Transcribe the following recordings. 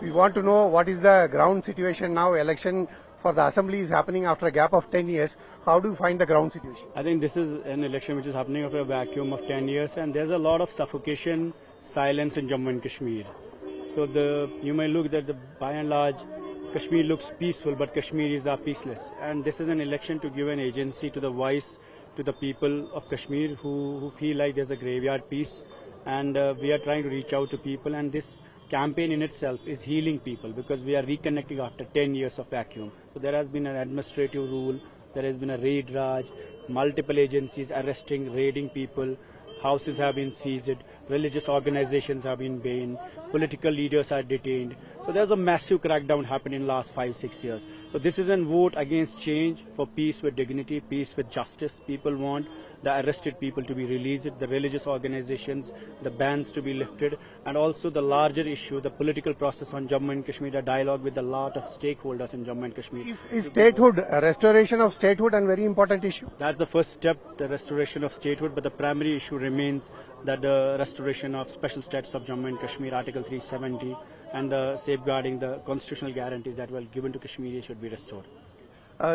We want to know what is the ground situation now. Election for the assembly is happening after a gap of 10 years. How do you find the ground situation? I think this is an election which is happening after a vacuum of 10 years, and there's a lot of suffocation, silence in Jammu and Kashmir. So you may look that by and large Kashmir looks peaceful, but Kashmiris are peaceless. And this is an election to give an agency to the voice to the people of Kashmir who feel like there's a graveyard peace. And we are trying to reach out to people, and this campaign in itself is healing people because we are reconnecting after 10 years of vacuum. So there has been an administrative rule, there has been a raid raj, multiple agencies arresting, raiding people, houses have been seized, religious organizations have been banned, political leaders are detained. So there's a massive crackdown happening in the last 5-6 years. So this is a vote against change for peace with dignity, peace with justice. People want the arrested people to be released, the religious organizations, the bans to be lifted, and also the larger issue, the political process on Jammu and Kashmir, the dialogue with a lot of stakeholders in Jammu and Kashmir. Is statehood, restoration of statehood, a very important issue? That's the first step, the restoration of statehood, but the primary issue remains that the restoration of special status of Jammu and Kashmir, Article 370, and the safeguarding the constitutional guarantees that were given to Kashmiris should be restored.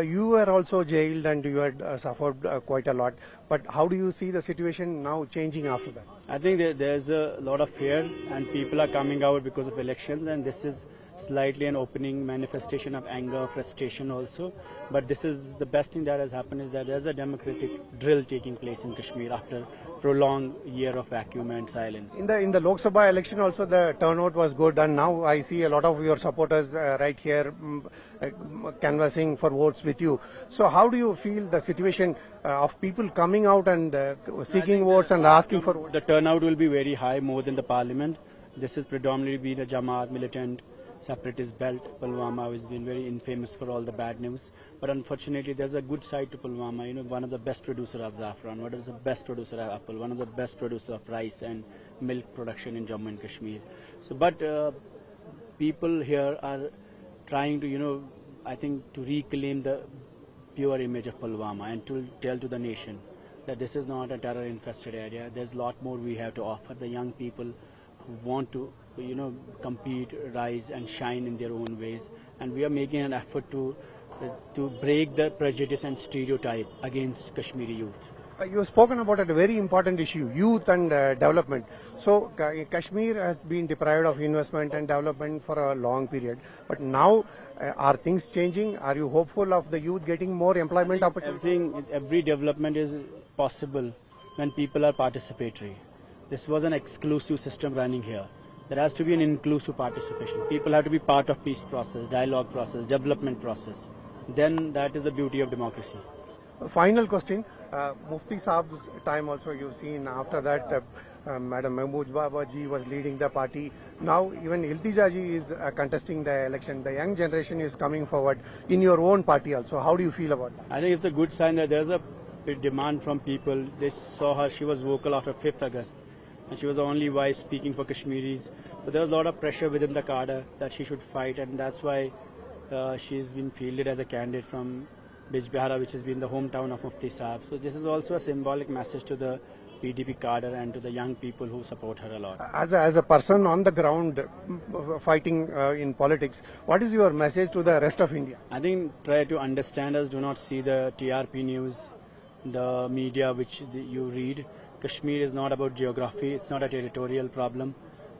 You were also jailed and you had suffered quite a lot. But how do you see the situation now changing after that? I think there's a lot of fear and people are coming out because of elections, and this is slightly an opening manifestation of anger, frustration also. But this is the best thing that has happened is that there's a democratic drill taking place in Kashmir after prolonged year of vacuum and silence. In the Lok Sabha election also the turnout was good, and now I see a lot of your supporters right here canvassing for votes with you. So how do you feel the situation of people coming out and seeking votes and asking for votes? The turnout will be very high, more than the parliament. This is predominantly been a Jamaat militant separatist belt. Pulwama has been very infamous for all the bad news. But unfortunately, there's a good side to Pulwama. You know, one of the best producer of saffron, one of the best producer of apple, one of the best producer of rice and milk production in Jammu and Kashmir. So, but people here are trying to, I think, to reclaim the pure image of Pulwama and to tell to the nation that this is not a terror-infested area. There's a lot more we have to offer. The young people who want to compete, rise and shine in their own ways, and we are making an effort to break the prejudice and stereotype against Kashmiri youth. You have spoken about a very important issue, youth and development. So Kashmir has been deprived of investment and development for a long period, but now are things changing? Are you hopeful of the youth getting more employment opportunities? Every development is possible when people are participatory. This was an exclusive system running here. There has to be an inclusive participation. People have to be part of peace process, dialogue process, development process. Then that is the beauty of democracy. Final question. Mufti Saab's time also you've seen. After that, Madam Mahmood Baba ji was leading the party. Now even Iltija ji is contesting the election. The young generation is coming forward in your own party also. How do you feel about that? I think it's a good sign that there's a demand from people. They saw her, she was vocal after 5th August. And she was the only voice speaking for Kashmiris. So there was a lot of pressure within the cadre that she should fight, and that's why she's been fielded as a candidate from Bijbehara, which has been the hometown of Mufti Saab. So this is also a symbolic message to the PDP cadre and to the young people who support her a lot. As a person on the ground fighting in politics, what is your message to the rest of India? I think try to understand us, do not see the TRP news, the media which you read. Kashmir is not about geography, it's not a territorial problem.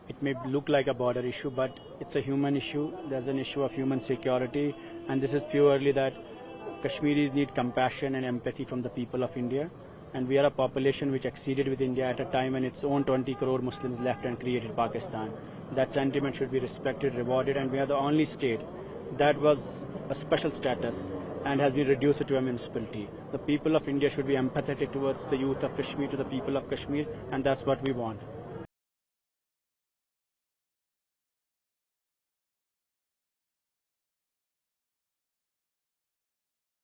It may look like a border issue, but it's a human issue. There's an issue of human security, and this is purely that Kashmiris need compassion and empathy from the people of India. And we are a population which exceeded with India at a time when its own 20 crore Muslims left and created Pakistan. That sentiment should be respected, rewarded, and we are the only state that was a special status and has been reduced to a municipality. The people of India should be empathetic towards the youth of Kashmir, to the people of Kashmir, and that's what we want.